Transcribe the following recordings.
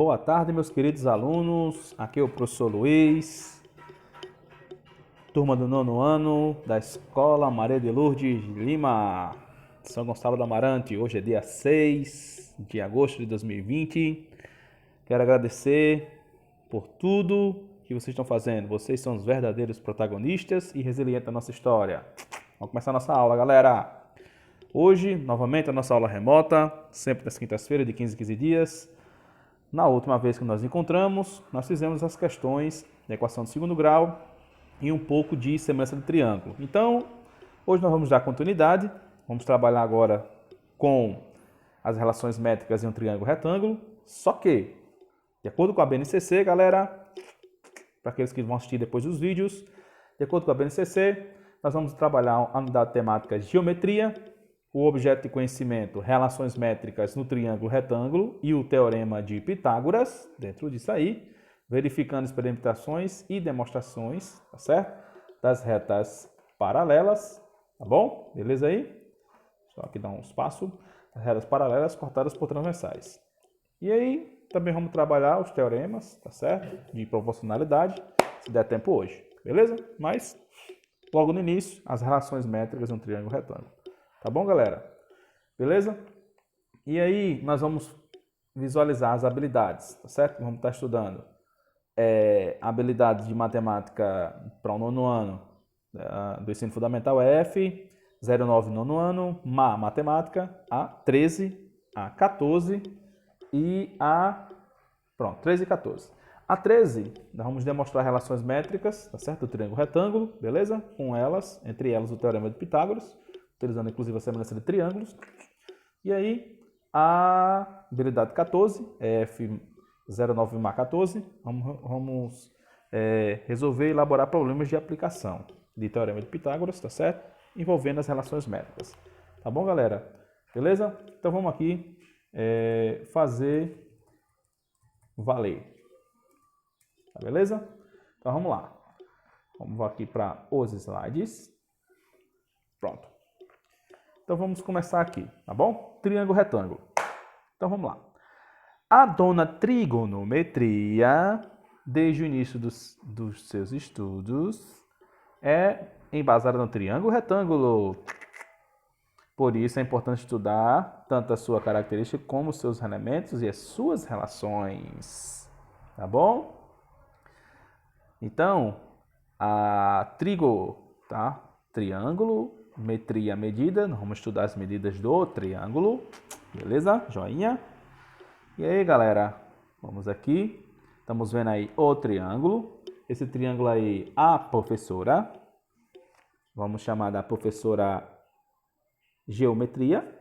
Boa tarde, meus queridos alunos. Aqui é o professor Luiz, turma do 9º ano da Escola Maria de Lourdes Lima, São Gonçalo do Amarante. Hoje é dia 6 de agosto de 2020. Quero agradecer por tudo que vocês estão fazendo. Vocês são os verdadeiros protagonistas e resilientes da nossa história. Vamos começar a nossa aula, galera. Hoje, novamente, a nossa aula remota, sempre nas quintas-feiras, de 15 em 15 dias. Na última vez que nós encontramos, nós fizemos as questões da equação de segundo grau e um pouco de semelhança de triângulo. Então, hoje nós vamos dar continuidade. Vamos trabalhar agora com as relações métricas em um triângulo retângulo. Só que, de acordo com a BNCC, galera, para aqueles que vão assistir depois dos vídeos, de acordo com a BNCC, nós vamos trabalhar a unidade temática geometria, o objeto de conhecimento, relações métricas no triângulo retângulo e o teorema de Pitágoras, dentro disso aí, verificando experimentações e demonstrações, tá certo? Das retas paralelas, tá bom? Beleza aí? Só aqui dar um espaço. As retas paralelas cortadas por transversais. E aí, também vamos trabalhar os teoremas, tá certo? De proporcionalidade, se der tempo hoje, beleza? Mas, logo no início, as relações métricas no triângulo retângulo. Tá bom, galera? Beleza? E aí, nós vamos visualizar as habilidades, tá certo? Vamos estar estudando habilidades de matemática para o 9º ano do ensino fundamental F, 09 9º ano, matemática, A13, A14 e pronto, 13 e 14. A13, nós vamos demonstrar relações métricas, tá certo? Do triângulo retângulo, beleza? Com elas, entre elas o teorema de Pitágoras, utilizando inclusive a semelhança de triângulos. E aí, a habilidade 14, F09-14, vamos resolver e elaborar problemas de aplicação de teorema de Pitágoras, tá certo? Envolvendo as relações métricas. Tá bom, galera? Beleza? Então vamos aqui fazer valer. Tá beleza? Então vamos lá. Vamos aqui para os slides. Pronto. Então vamos começar aqui, tá bom? Triângulo retângulo. Então vamos lá. A dona trigonometria, desde o início dos seus estudos, é embasada no triângulo retângulo. Por isso é importante estudar tanto a sua característica como os seus elementos e as suas relações. Tá bom? Então, a tá? Triângulo, metria, medida. Nós vamos estudar as medidas do triângulo. Beleza? Joinha. E aí, galera, vamos aqui. Estamos vendo aí o triângulo. Esse triângulo aí, a professora. Vamos chamar da professora geometria.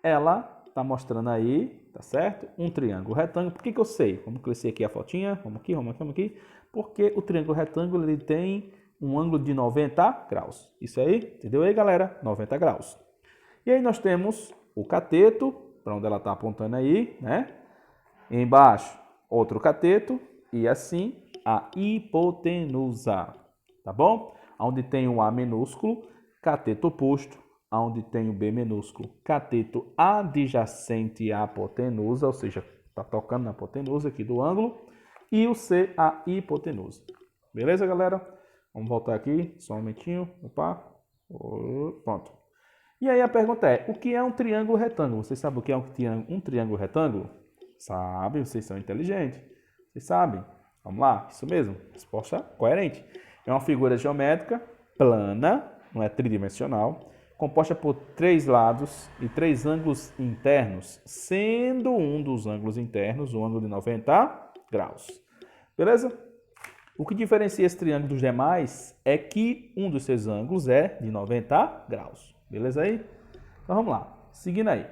Ela está mostrando aí, tá certo? Um triângulo retângulo. Por que eu sei? Vamos crescer aqui a fotinha. Vamos aqui. Porque o triângulo retângulo ele tem um ângulo de 90 graus. Isso aí, entendeu aí, galera? 90 graus. E aí nós temos o cateto, para onde ela está apontando aí, né? Embaixo, outro cateto e assim a hipotenusa, tá bom? Onde tem o A minúsculo, cateto oposto. Onde tem o B minúsculo, cateto adjacente à hipotenusa, ou seja, está tocando na hipotenusa aqui do ângulo. E o C, a hipotenusa. Beleza, galera? Vamos voltar aqui, só um momentinho. Opa. Pronto. E aí a pergunta é, o que é um triângulo retângulo? Vocês sabem o que é um triângulo retângulo? Sabem, vocês são inteligentes. Vocês sabem? Vamos lá, isso mesmo. Resposta coerente. É uma figura geométrica plana, não é tridimensional, composta por 3 lados e 3 ângulos internos, sendo um dos ângulos internos o ângulo de 90 graus. Beleza? O que diferencia esse triângulo dos demais é que um dos seus ângulos é de 90 graus. Beleza aí? Então vamos lá. Seguindo aí.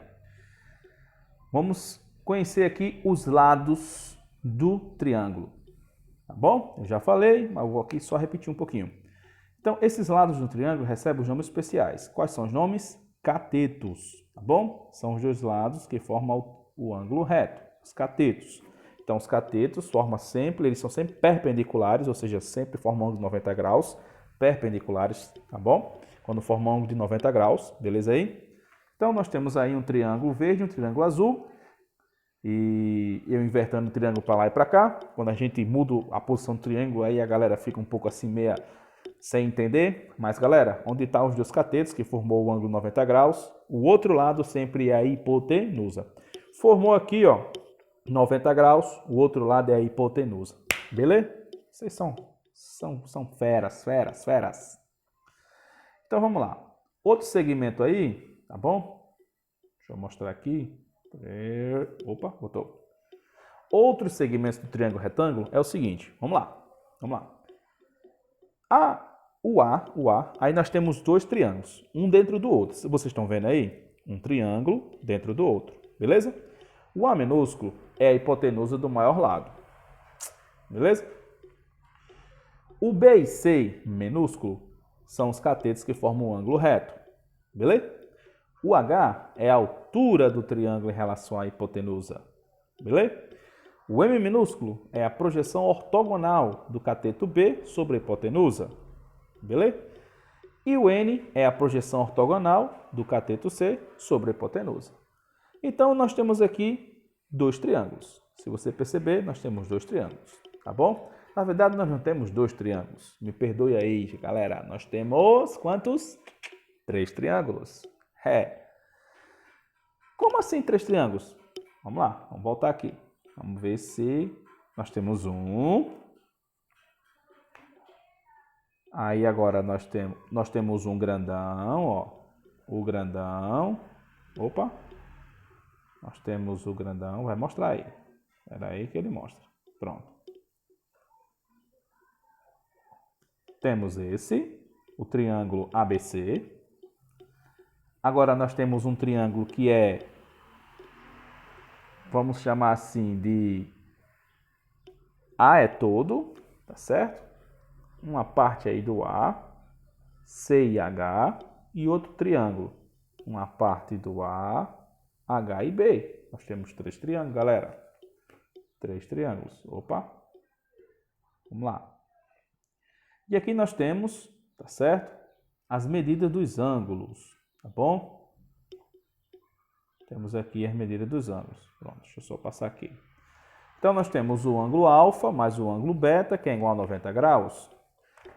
Vamos conhecer aqui os lados do triângulo. Tá bom? Eu já falei, mas eu vou aqui só repetir um pouquinho. Então, esses lados do triângulo recebem os nomes especiais. Quais são os nomes? Catetos. Tá bom? São os 2 lados que formam o ângulo reto. Os catetos. Então, os catetos eles são sempre perpendiculares, ou seja, sempre formam ângulo de 90 graus, perpendiculares, tá bom? Quando formam ângulo de 90 graus, beleza aí? Então, nós temos aí um triângulo verde e um triângulo azul. e eu invertendo o triângulo para lá e para cá. Quando a gente muda a posição do triângulo, aí a galera fica um pouco assim, meia sem entender. Mas, galera, onde estão os dois catetos que formou o ângulo 90 graus, o outro lado sempre é a hipotenusa. Formou aqui, ó, 90 graus, o outro lado é a hipotenusa. Beleza? Vocês são feras, feras, feras. Então, vamos lá. Outro segmento aí, tá bom? Deixa eu mostrar aqui. Opa, botou. Outros segmentos do triângulo retângulo é o seguinte. Vamos lá. Vamos lá. O A, aí nós temos dois triângulos, um dentro do outro. Vocês estão vendo aí? Um triângulo dentro do outro, beleza? O A minúsculo é a hipotenusa do maior lado, beleza? O B e C minúsculo são os catetos que formam um ângulo reto, beleza? O H é a altura do triângulo em relação à hipotenusa, beleza? O M minúsculo é a projeção ortogonal do cateto B sobre a hipotenusa, beleza? E o N é a projeção ortogonal do cateto C sobre a hipotenusa. Então, nós temos aqui dois triângulos. Se você perceber, nós temos dois triângulos, tá bom? Na verdade, nós não temos dois triângulos. Me perdoe aí, galera. Nós temos quantos? 3 triângulos. Como assim 3 triângulos? Vamos lá, vamos voltar aqui. Vamos ver se nós temos um. Aí agora nós temos um grandão, ó. O grandão. Opa. Nós temos o grandão. Vai mostrar aí. Espera aí que ele mostra. Pronto. Temos esse, o triângulo ABC. Agora nós temos um triângulo que é, vamos chamar assim de A é todo, tá certo? Uma parte aí do A, C e H, e outro triângulo, uma parte do A, H e B. Nós temos 3 triângulos, galera. 3 triângulos. Opa. Vamos lá. E aqui nós temos, tá certo? As medidas dos ângulos, tá bom? Temos aqui as medidas dos ângulos. Pronto, deixa eu só passar aqui. Então, nós temos o ângulo alfa mais o ângulo beta, que é igual a 90 graus.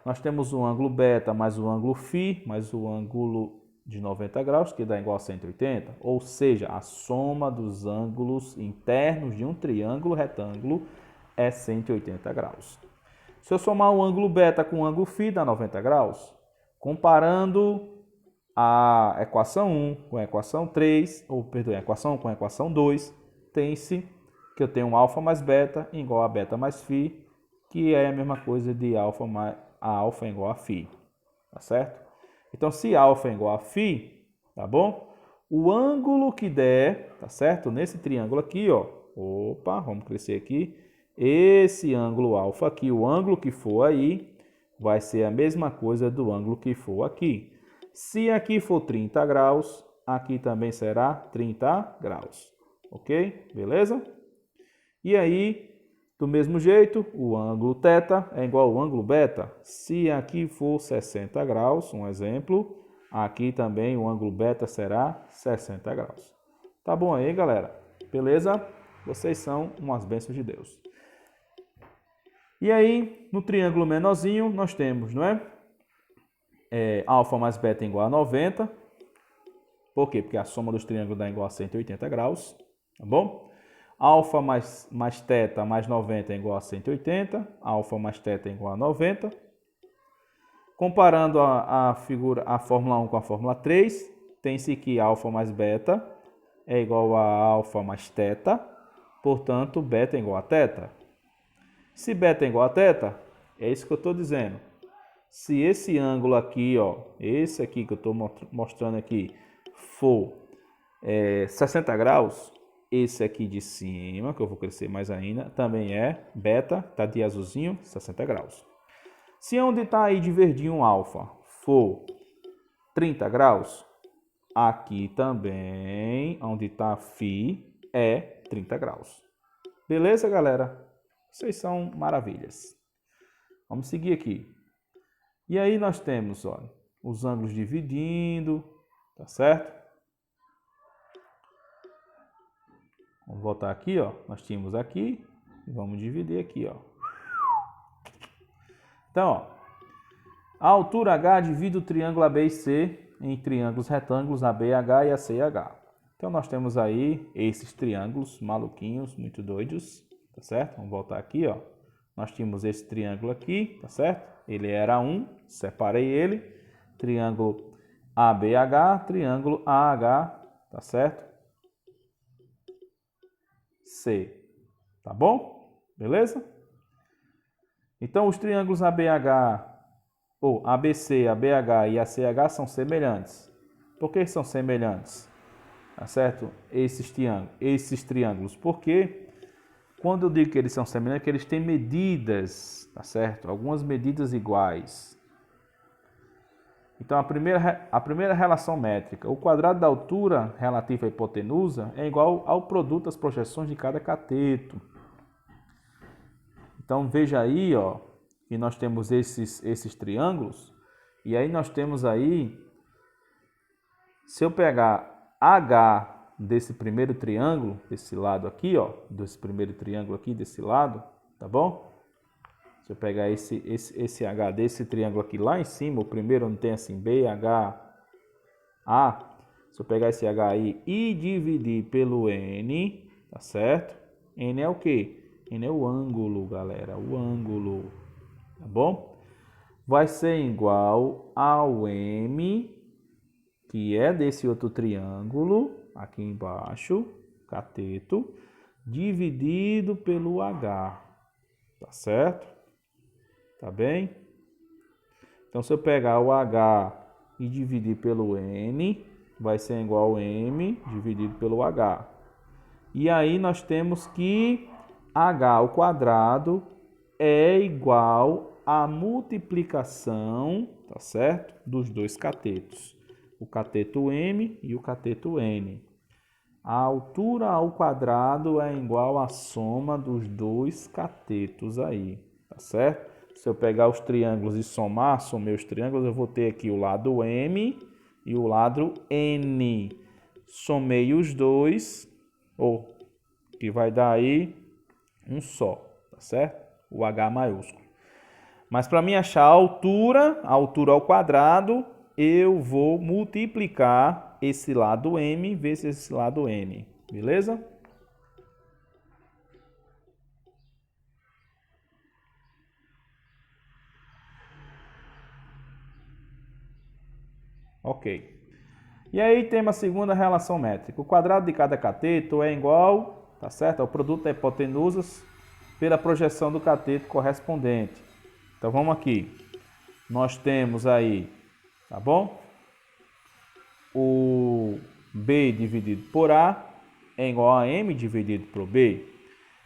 Nós temos o ângulo beta mais o ângulo φ, mais o ângulo de 90 graus, que dá igual a 180. Ou seja, a soma dos ângulos internos de um triângulo retângulo é 180 graus. Se eu somar o ângulo beta com o ângulo φ, dá 90 graus. Comparando a equação 1 com a equação 3, ou perdão, a equação 1 com a equação 2, tem-se que eu tenho alfa mais beta igual a beta mais φ, que é a mesma coisa de alfa mais a alfa igual a φ, tá certo? Então, se alfa é igual a φ, tá bom? O ângulo que der, tá certo? Nesse triângulo aqui, ó, opa, vamos crescer aqui. Esse ângulo alfa aqui, o ângulo que for aí, vai ser a mesma coisa do ângulo que for aqui. Se aqui for 30 graus, aqui também será 30 graus. Ok? Beleza? E aí, do mesmo jeito, o ângulo θ é igual ao ângulo beta. Se aqui for 60 graus, um exemplo, aqui também o ângulo beta será 60 graus. Tá bom aí, galera? Beleza? Vocês são umas bênçãos de Deus. E aí, no triângulo menorzinho, nós temos, não é? Alfa mais beta igual a 90. Por quê? Porque a soma dos triângulos dá igual a 180 graus. Tá bom? Alfa mais θ mais 90 é igual a 180. Alfa mais θ é igual a 90. Comparando a Fórmula 1 com a Fórmula 3, tem-se que alfa mais beta é igual a alfa mais θ. Portanto, beta é igual a θ. Se beta é igual a θ, é isso que eu estou dizendo. Se esse ângulo aqui, ó, esse aqui que eu estou mostrando aqui, for 60 graus, esse aqui de cima, que eu vou crescer mais ainda, também é beta, tá de azulzinho, 60 graus. Se onde está aí de verdinho alfa for 30 graus, aqui também, onde está φ, é 30 graus. Beleza, galera? Vocês são maravilhas. Vamos seguir aqui. E aí nós temos, olha, os ângulos dividindo, tá certo? Vamos voltar aqui, ó. Nós tínhamos aqui, vamos dividir aqui, ó. Então, ó, a altura H divide o triângulo AB e C em triângulos retângulos ABH e ACH. Então, nós temos aí esses triângulos maluquinhos, muito doidos, tá certo? Vamos voltar aqui, ó. Nós tínhamos esse triângulo aqui, tá certo? Ele era 1, separei ele. Triângulo ABH, triângulo AH, tá certo? C, tá bom? Beleza? Então, os triângulos ABH, ou ABC, ABH e ACH são semelhantes. Por que são semelhantes? Tá certo? Esses triângulos. Porque quando eu digo que eles são semelhantes, é que eles têm medidas, tá certo? Algumas medidas iguais. Então, a primeira relação métrica. O quadrado da altura relativa à hipotenusa é igual ao produto das projeções de cada cateto. Então, veja aí, ó, que nós temos esses triângulos. E aí nós temos aí, se eu pegar H desse primeiro triângulo, desse lado aqui, ó, desse primeiro triângulo aqui, desse lado, tá bom? Se eu pegar esse H desse triângulo aqui lá em cima, o primeiro onde tem assim B, H, A, se eu pegar esse H aí e dividir pelo N, tá certo? N é o quê? N é o ângulo, galera, o ângulo, tá bom? Vai ser igual ao M, que é desse outro triângulo, aqui embaixo, cateto, dividido pelo H, tá certo? Tá bem? Então, se eu pegar o H e dividir pelo N, vai ser igual ao M dividido pelo H. E aí nós temos que H ao quadrado é igual à multiplicação, tá certo? Dos dois catetos. O cateto M e o cateto N. A altura ao quadrado é igual à soma dos dois catetos aí, tá certo? Se eu pegar os triângulos e somei os triângulos, eu vou ter aqui o lado M e o lado N. Somei os dois, que vai dar aí um só, tá certo? O H maiúsculo. Mas para mim achar a altura ao quadrado, eu vou multiplicar esse lado M vezes esse lado N, beleza? Ok. E aí temos a segunda relação métrica. O quadrado de cada cateto é igual, tá certo? Ao produto da hipotenusa pela projeção do cateto correspondente. Então vamos aqui. Nós temos aí, tá bom? O B dividido por A é igual a M dividido por B.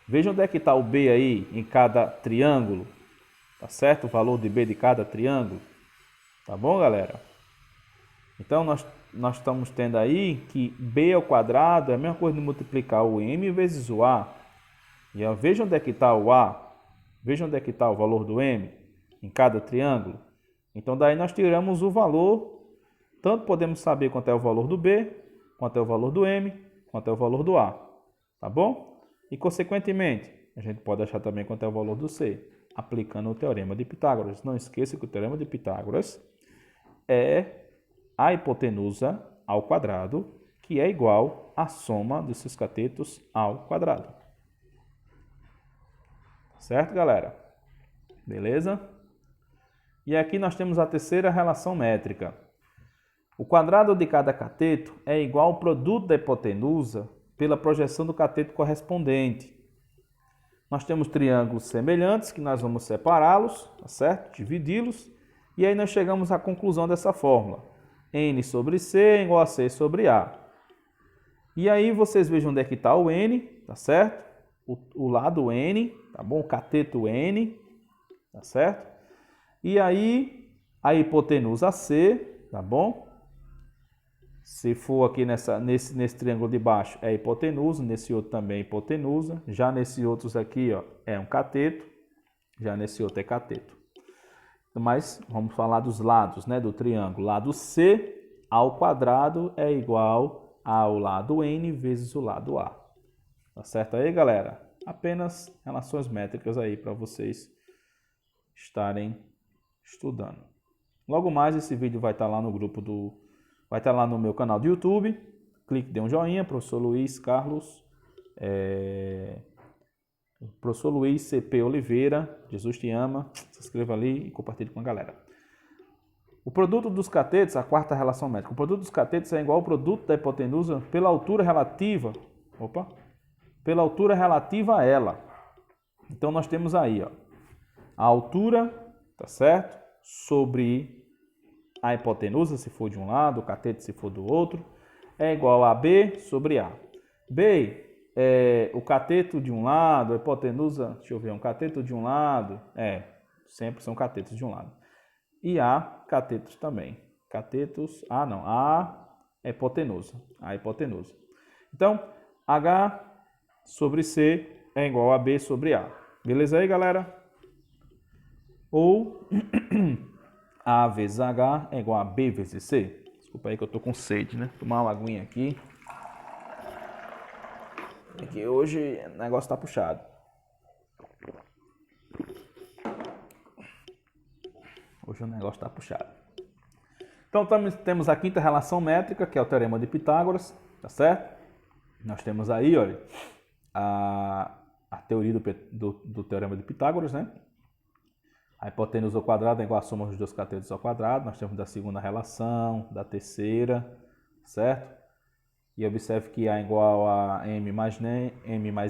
Veja onde é que está o B aí em cada triângulo. Tá certo? O valor de B de cada triângulo. Tá bom, galera? Então, nós estamos tendo aí que B ao quadrado é a mesma coisa de multiplicar o M vezes o A. E veja onde é que está o A. Veja onde é que está o valor do M em cada triângulo. Então, daí nós tiramos o valor. Tanto podemos saber quanto é o valor do B, quanto é o valor do M, quanto é o valor do A. Tá bom? E, consequentemente, a gente pode achar também quanto é o valor do C, aplicando o teorema de Pitágoras. Não esqueça que o teorema de Pitágoras é a hipotenusa ao quadrado, que é igual à soma dos seus catetos ao quadrado. Certo, galera? Beleza? E aqui nós temos a terceira relação métrica. O quadrado de cada cateto é igual ao produto da hipotenusa pela projeção do cateto correspondente. Nós temos triângulos semelhantes, que nós vamos separá-los, tá certo? Dividi-los. E aí nós chegamos à conclusão dessa fórmula. N sobre C é igual a C sobre A. E aí vocês vejam onde é que está o N, tá certo? O lado N, tá bom? O cateto N, tá certo? E aí a hipotenusa C, tá bom? Se for aqui nesse triângulo de baixo é hipotenusa, nesse outro também é hipotenusa. Já nesse outros aqui, ó, é um cateto, já nesse outro é cateto. Mas vamos falar dos lados, né, do triângulo. Lado C ao quadrado é igual ao lado N vezes o lado A. Tá certo aí, galera? Apenas relações métricas aí para vocês estarem estudando. Logo mais esse vídeo vai estar lá no grupo vai estar lá no meu canal do YouTube. Clique, dê um joinha, professor Luiz Carlos, professor Luiz CP Oliveira, Jesus te ama, se inscreva ali e compartilhe com a galera. O produto dos catetos, a quarta relação métrica, o produto dos catetos é igual ao produto da hipotenusa pela altura relativa, pela altura relativa a ela. Então nós temos aí, ó, a altura, tá certo? Sobre a hipotenusa, se for de um lado, o cateto se for do outro, é igual a B sobre A. B o cateto de um lado, a hipotenusa, deixa eu ver, um cateto de um lado, sempre são catetos de um lado. E A, catetos também. Catetos, A hipotenusa. A hipotenusa. Então, H sobre C é igual a B sobre A. Beleza aí, galera? Ou A vezes H é igual a B vezes C. Desculpa aí que eu tô com sede, né? Tomar uma aguinha aqui. É que hoje o negócio tá puxado. Hoje o negócio tá puxado. Então temos a quinta relação métrica, que é o teorema de Pitágoras, tá certo? Nós temos aí, olha, a teoria do teorema de Pitágoras, né? A hipotenusa ao quadrado é igual à soma dos dois catetos ao quadrado. Nós temos da segunda relação, da terceira, certo? E observe que A é igual a M mais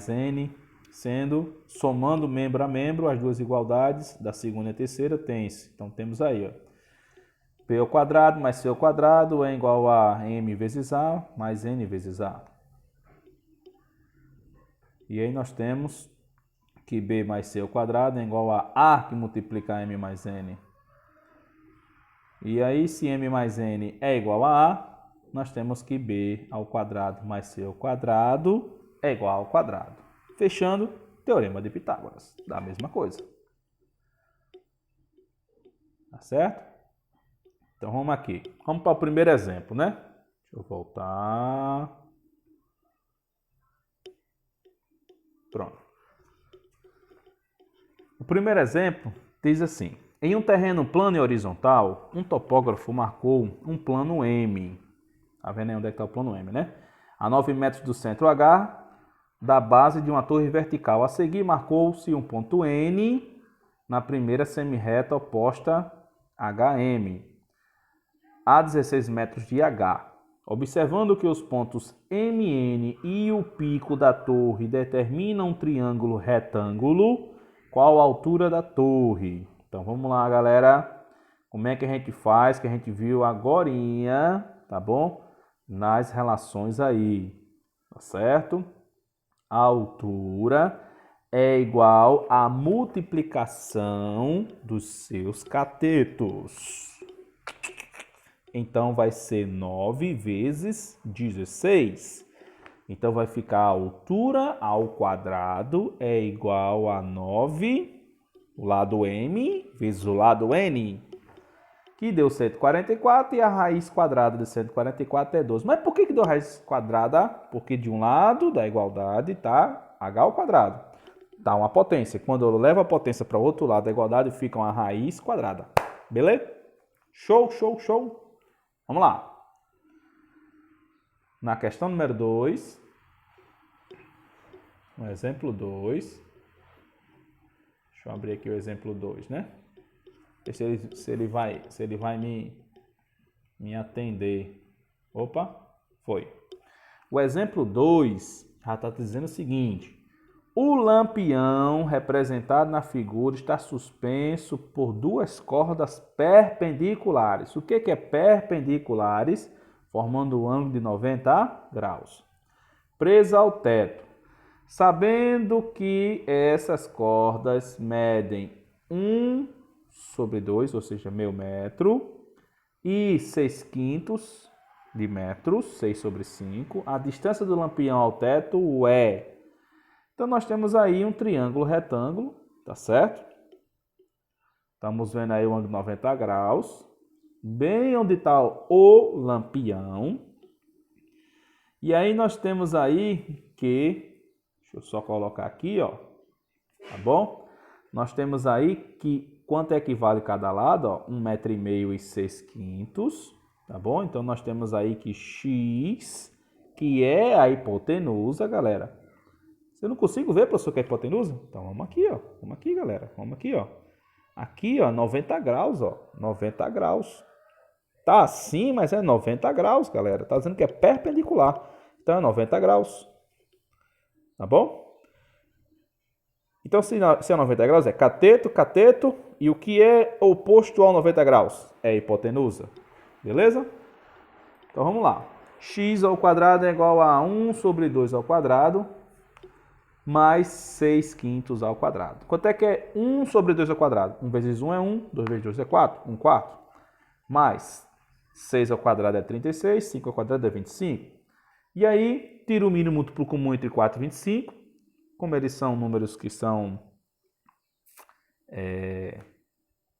N, sendo, somando membro a membro, as duas igualdades da segunda e terceira tem-se. Então temos aí, ó, P ao quadrado mais C ao quadrado é igual a M vezes A mais N vezes A. E aí nós temos que B mais C ao quadrado é igual a A que multiplica M mais N. E aí, se M mais N é igual a A, nós temos que B ao quadrado mais C ao quadrado é igual ao quadrado. Fechando, teorema de Pitágoras, da mesma coisa. Tá certo? Então vamos aqui. Vamos para o primeiro exemplo, né? Deixa eu voltar. Pronto. O primeiro exemplo diz assim: em um terreno plano e horizontal, um topógrafo marcou um plano M. Tá vendo aí onde é que está o plano M, né? A 9 metros do centro H, da base de uma torre vertical. A seguir, marcou-se um ponto N na primeira semirreta oposta HM, a 16 metros de H. Observando que os pontos MN e o pico da torre determinam um triângulo retângulo, qual a altura da torre? Então vamos lá, galera. Como é que a gente faz, que a gente viu agorinha, tá bom? Nas relações aí, tá certo? A altura é igual à multiplicação dos seus catetos. Então vai ser 9 vezes 16. Então vai ficar a altura ao quadrado é igual a 9, o lado M vezes o lado N, que deu 144, e a raiz quadrada de 144 é 12. Mas por que deu raiz quadrada? Porque de um lado da igualdade está h ao quadrado. Dá uma potência. Quando eu levo a potência para o outro lado da igualdade, fica uma raiz quadrada. Beleza? Show, show, show. Vamos lá. Na questão número 2, no exemplo 2, deixa eu abrir aqui o exemplo 2, né? Se ele vai me atender. Opa, foi. O exemplo 2 já está dizendo o seguinte: o lampião representado na figura está suspenso por duas cordas perpendiculares. O que é perpendiculares? Formando um ângulo de 90 graus. Presa ao teto. Sabendo que essas cordas medem 1/2, ou seja, meio metro, e 6/5 de metros, 6/5, a distância do lampião ao teto é... Então, nós temos aí um triângulo retângulo, tá certo? Estamos vendo aí o ângulo de 90 graus, bem onde está o lampião. E aí nós temos aí que... Deixa eu só colocar aqui, ó. Tá bom? Nós temos aí que quanto equivale cada lado, ó? 1,5 m e 6/5. Tá bom? Então nós temos aí que x, que é a hipotenusa, galera. Eu não consigo ver, professor, que é a hipotenusa? Então vamos aqui, ó. Vamos aqui, galera. Vamos aqui, ó. Aqui, ó, 90 graus, ó. 90 graus. Tá assim, mas é 90 graus, galera. Tá dizendo que é perpendicular. Então é 90 graus. Tá bom? Então se é 90 graus é cateto, cateto. E o que é oposto ao 90 graus? É hipotenusa. Beleza? Então vamos lá. X ao quadrado é igual a 1 sobre 2 ao quadrado mais 6/5 ao quadrado. Quanto é que é 1 sobre 2 ao quadrado? 1 vezes 1 é 1, 2 vezes 2 é 4, 1/4. Mais 6 ao quadrado é 36, 5 ao quadrado é 25. E aí, tira o mínimo múltiplo comum entre 4 e 25. Como eles são números que são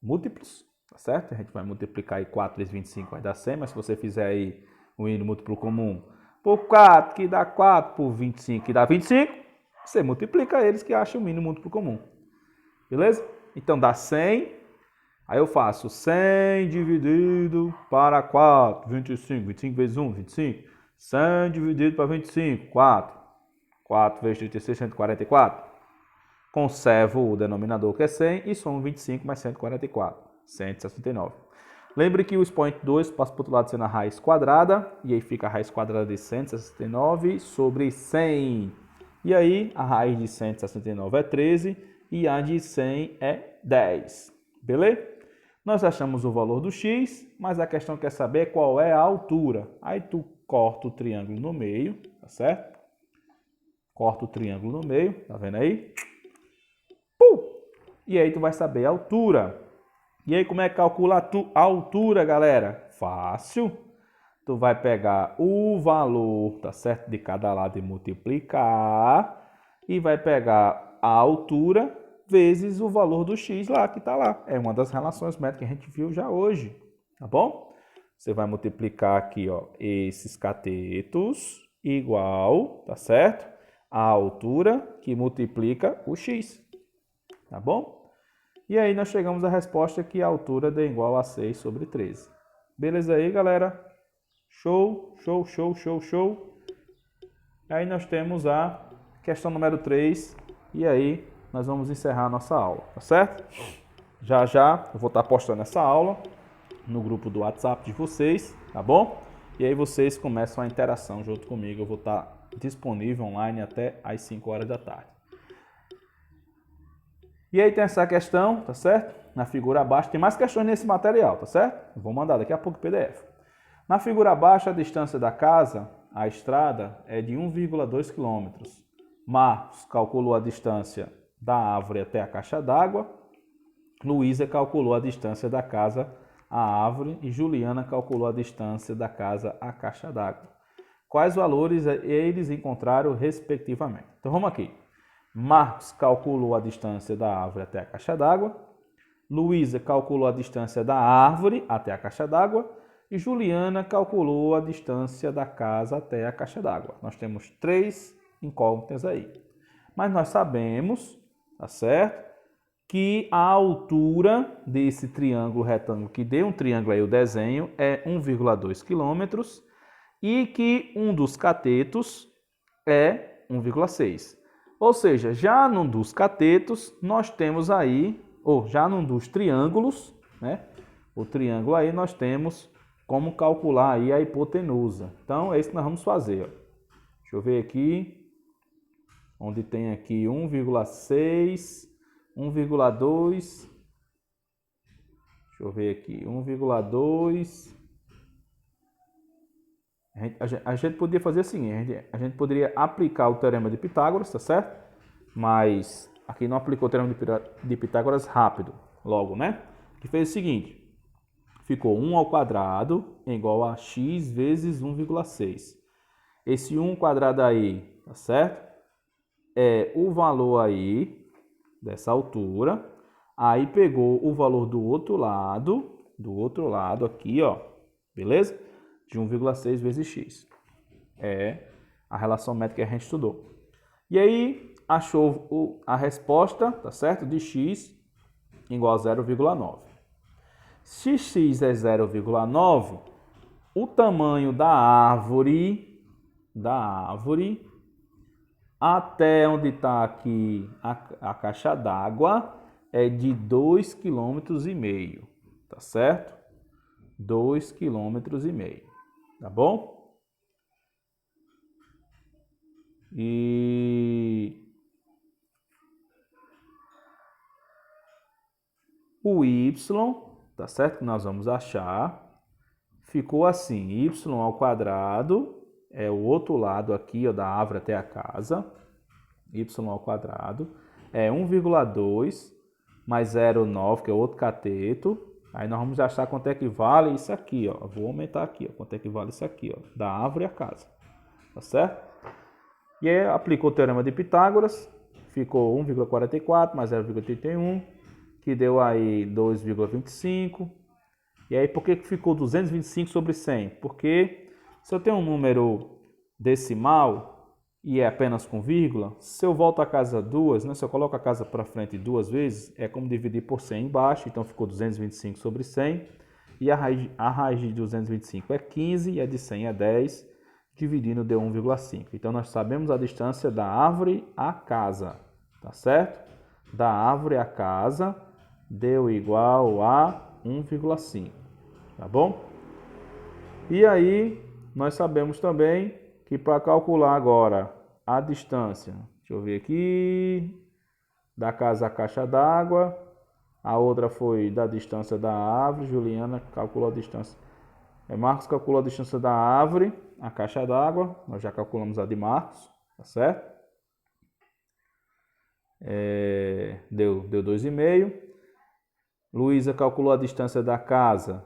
múltiplos, tá certo? A gente vai multiplicar aí 4 vezes 25 vai dar 100, mas se você fizer aí o mínimo múltiplo comum por 4, que dá 4, por 25, que dá 25, você multiplica eles que acha o mínimo múltiplo comum. Beleza? Então dá 100. Aí eu faço 100 dividido para 4, 25. 25 vezes 1, 25. 100 dividido para 25, 4. 4 vezes 36, 144. Conservo o denominador que é 100 e somo 25 mais 144, 169. Lembre que o expoente 2 passa para o outro lado sendo a raiz quadrada. E aí fica a raiz quadrada de 169 sobre 100. E aí a raiz de 169 é 13 e a de 100 é 10. Beleza? Nós achamos o valor do x, mas a questão quer saber qual é a altura. Aí tu corta o triângulo no meio, tá certo? Corta o triângulo no meio, tá vendo aí? E aí tu vai saber a altura. E aí como é que calcula a altura, galera? Fácil. Tu vai pegar o valor, tá certo, de cada lado e multiplicar. E vai pegar a altura vezes o valor do x lá, que tá lá. É uma das relações métricas que a gente viu já hoje, tá bom? Você vai multiplicar aqui, ó, esses catetos igual, tá certo? A altura que multiplica o x, tá bom? E aí nós chegamos à resposta que a altura é igual a 6 sobre 13. Beleza aí, galera? Show, show, show, show, show. Aí nós temos a questão número 3 e aí nós vamos encerrar a nossa aula, tá certo? Já já eu vou estar postando essa aula no grupo do WhatsApp de vocês, tá bom? E aí vocês começam a interação junto comigo. Eu vou estar disponível online até às 5 horas da tarde. E aí tem essa questão, tá certo? Na figura abaixo, tem mais questões nesse material, tá certo? Vou mandar daqui a pouco o PDF. Na figura abaixo, a distância da casa à estrada é de 1,2 km. Marcos calculou a distância da árvore até a caixa d'água. Luísa calculou a distância da casa à árvore e Juliana calculou a distância da casa à caixa d'água. Quais valores eles encontraram respectivamente? Então vamos aqui. Marcos calculou a distância da árvore até a caixa d'água. Luísa calculou a distância da árvore até a caixa d'água. E Juliana calculou a distância da casa até a caixa d'água. Nós temos 3 incógnitas aí. Mas nós sabemos, tá certo, que a altura desse triângulo retângulo, que deu um triângulo aí, o desenho, é 1,2 km e que um dos catetos é 1,6. Ou seja, já num dos catetos, nós temos aí, ou já num dos triângulos, né? O triângulo aí nós temos como calcular aí a hipotenusa. Então, é isso que nós vamos fazer, ó. Deixa eu ver aqui, onde tem aqui 1,6, 1,2, deixa eu ver aqui, 1,2. A gente poderia fazer assim, a gente poderia aplicar o teorema de Pitágoras, tá certo? Mas aqui não aplicou o teorema de Pitágoras rápido, logo, né? Que fez o seguinte, ficou 1 ao quadrado igual a x vezes 1,6. Esse 1 quadrado aí, tá certo? É o valor aí dessa altura. Aí pegou o valor do outro lado aqui, ó, beleza? De 1,6 vezes x. É a relação métrica que a gente estudou. E E aí, achou a resposta, tá certo? De x igual a 0,9. Se x é 0,9, o tamanho da árvore até onde está aqui a caixa d'água é de 2,5 km, tá certo? 2,5 km, tá bom? E o y, tá certo? Que nós vamos achar, ficou assim, y ao quadrado, é o outro lado aqui, ó, da árvore até a casa, y ao quadrado, é 1,2 mais 0,9, que é outro cateto. Aí nós vamos achar quanto é que vale isso aqui, ó. Vou aumentar aqui, ó, quanto é que vale isso aqui, ó, da árvore à casa, tá certo? E aí aplicou o teorema de Pitágoras, ficou 1,44 mais 0,81, que deu aí 2,25. E aí por que ficou 225 sobre 100? Porque se eu tenho um número decimal e é apenas com vírgula, se eu volto a casa duas, né, se eu coloco a casa para frente duas vezes, é como dividir por 100 embaixo, então ficou 225 sobre 100. E a raiz de 225 é 15 e a de 100 é 10, dividindo deu 1,5. Então nós sabemos a distância da árvore à casa, tá certo? Da árvore à casa deu igual a 1,5, tá bom? E aí nós sabemos também que para calcular agora a distância, deixa eu ver aqui, da casa à caixa d'água, a outra foi da distância da árvore, Juliana calculou a distância, Marcos calculou a distância da árvore à caixa d'água, nós já calculamos a de Marcos, tá certo? Deu 2,5. Luísa calculou a distância da casa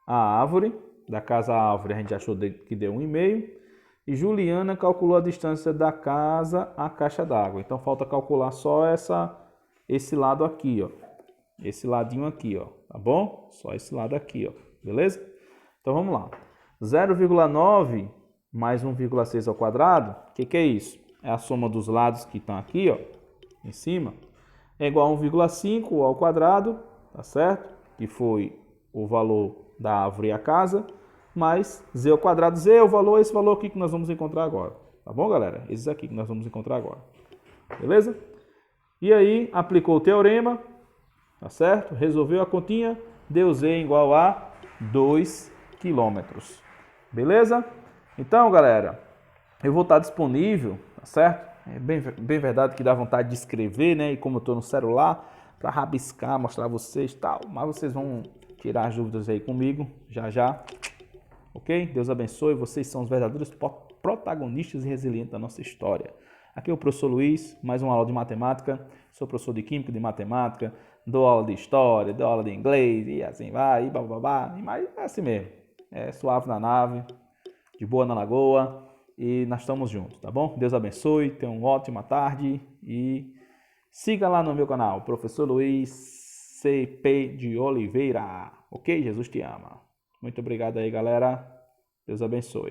à árvore, da casa à árvore a gente achou que deu 1,5. E Juliana calculou a distância da casa à caixa d'água. Então falta calcular só esse lado aqui, ó. Esse ladinho aqui, ó, tá bom? Só esse lado aqui, ó, beleza? Então vamos lá. 0,9 mais 1,6 ao quadrado, o que é isso? É a soma dos lados que estão aqui, ó, em cima, é igual a 1,5 ao quadrado, tá certo? Que foi o valor da árvore e a casa, mais z ao quadrado. Z é o valor, esse valor aqui que nós vamos encontrar agora. Tá bom, galera? Esses aqui que nós vamos encontrar agora. Beleza? E aí, aplicou o teorema, tá certo? Resolveu a continha, deu z igual a 2 km. Beleza? Então, galera, eu vou estar disponível, tá certo? É bem verdade que dá vontade de escrever, né? E como eu estou no celular, para rabiscar, mostrar vocês e tal. Mas vocês vão tirar as dúvidas aí comigo, já. Ok? Deus abençoe. Vocês são os verdadeiros protagonistas e resilientes da nossa história. Aqui é o professor Luiz, mais uma aula de matemática. Sou professor de química, de matemática. Dou aula de história, dou aula de inglês e assim vai, e bababá. Mas é assim mesmo. É suave na nave, de boa na lagoa. E nós estamos juntos, tá bom? Deus abençoe, tenha uma ótima tarde e siga lá no meu canal, Professor Luiz CP de Oliveira. Ok? Jesus te ama. Muito obrigado aí, galera. Deus abençoe.